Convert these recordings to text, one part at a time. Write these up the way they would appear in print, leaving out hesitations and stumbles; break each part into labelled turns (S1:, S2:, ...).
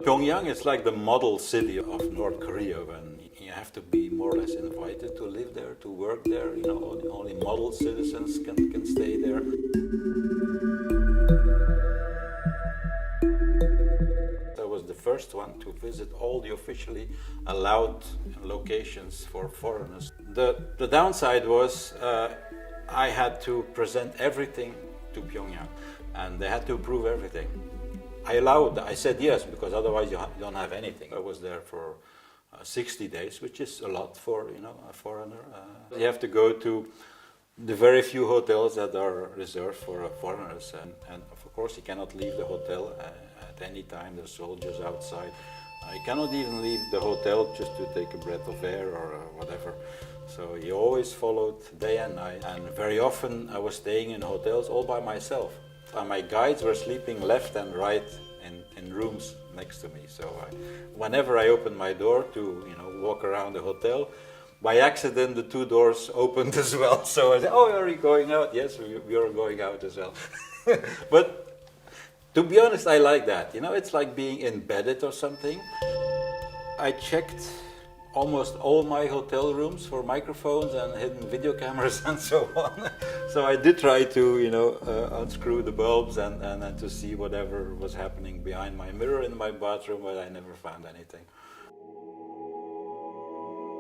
S1: Pyongyang is like the model city of North Korea, and you have to be more or less invited to live there, to work there. You know, only model citizens can stay there. I was the first one to visit all the officially allowed locations for foreigners. The downside was I had to present everything to Pyongyang, and they had to approve everything. I said yes, because otherwise you don't have anything. I was there for 60 days, which is a lot for a foreigner. You have to go to the very few hotels that are reserved for foreigners, and of course you cannot leave the hotel at any time. There's soldiers outside. You cannot even leave the hotel just to take a breath of air or whatever. So you always followed day and night, and very often I was staying in hotels all by myself. And my guides were sleeping left and right in rooms next to me. So whenever I opened my door to walk around the hotel, by accident the two doors opened as well. So I said, "Oh, are you going out?" "Yes, we are going out as well." But to be honest, I like that. It's like being embedded or something. I checked almost all my hotel rooms for microphones and hidden video cameras and so on. So I did try to, unscrew the bulbs and to see whatever was happening behind my mirror in my bathroom, but I never found anything.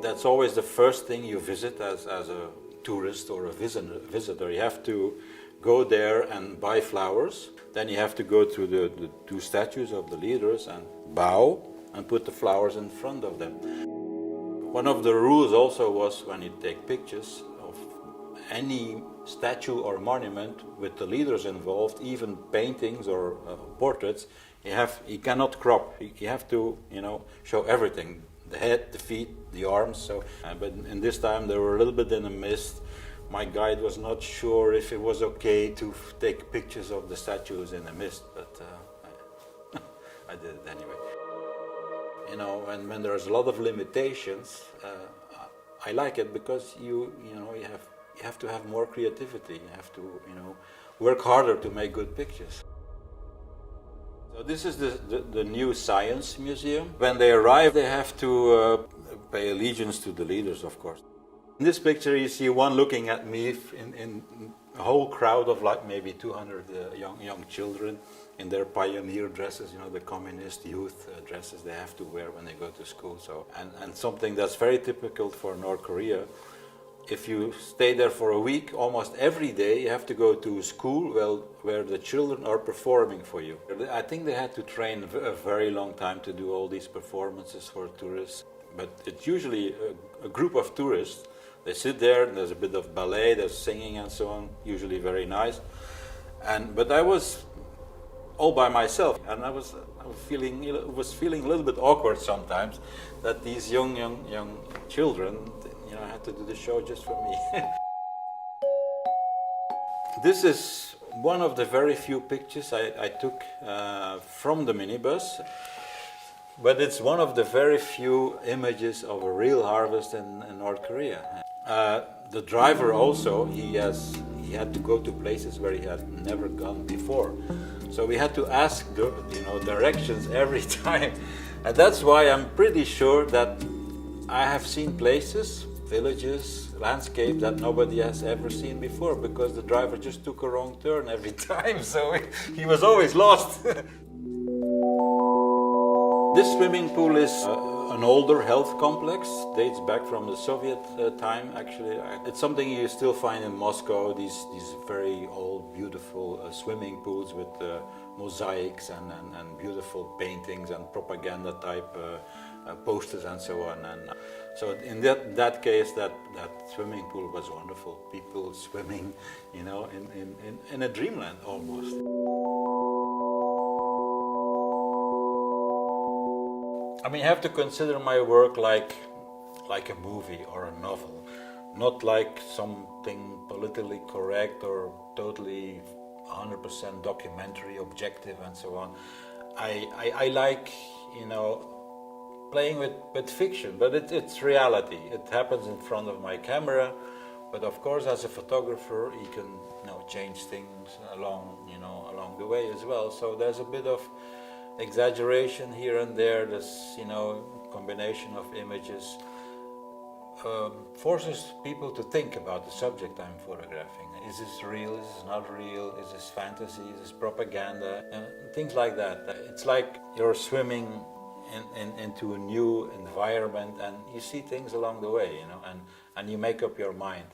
S1: That's always the first thing you visit as a tourist or a visitor. You have to go there and buy flowers. Then you have to go to the two statues of the leaders and bow and put the flowers in front of them. One of the rules also was, when you take pictures of any statue or monument with the leaders involved, even paintings or portraits, you cannot crop. You have to, show everything: the head, the feet, the arms. So, but in this time they were a little bit in a mist. My guide was not sure if it was okay to take pictures of the statues in the mist, but I did it anyway. And when there's a lot of limitations, I like it, because you have to have more creativity. You have to work harder to make good pictures. So this is the new science museum. When they arrive, they have to pay allegiance to the leaders, of course. In this picture, you see one looking at me in a whole crowd of like maybe 200 young children in their pioneer dresses, the communist youth dresses they have to wear when they go to school. So, and something that's very typical for North Korea, if you stay there for a week, almost every day you have to go to a school where the children are performing for you. I think they had to train a very long time to do all these performances for tourists. But it's usually a group of tourists. They sit there, and there's a bit of ballet, there's singing and so on, usually very nice. But I was all by myself, and I was feeling a little bit awkward sometimes that these young children, had to do the show just for me. This is one of the very few pictures I took from the minibus. But it's one of the very few images of a real harvest in North Korea. The driver also, he had to go to places where he had never gone before. So we had to ask directions every time. And that's why I'm pretty sure that I have seen places, villages, landscape that nobody has ever seen before, because the driver just took a wrong turn every time. So he was always lost. This swimming pool is an older health complex, dates back from the Soviet time actually. It's something you still find in Moscow, these very old, beautiful swimming pools with mosaics and beautiful paintings and propaganda type posters and so on. And so in that case, that swimming pool was wonderful. People swimming, in a dreamland almost. I mean, you have to consider my work like a movie or a novel, not like something politically correct or totally 100% documentary, objective, and so on. I like, playing with fiction, but it's reality. It happens in front of my camera, but of course, as a photographer, you can change things along the way as well. So there's a bit of exaggeration here and there, this, combination of images, forces people to think about the subject I'm photographing. Is this real? Is this not real? Is this fantasy? Is this propaganda? Things like that. It's like you're swimming into a new environment, and you see things along the way, and you make up your mind.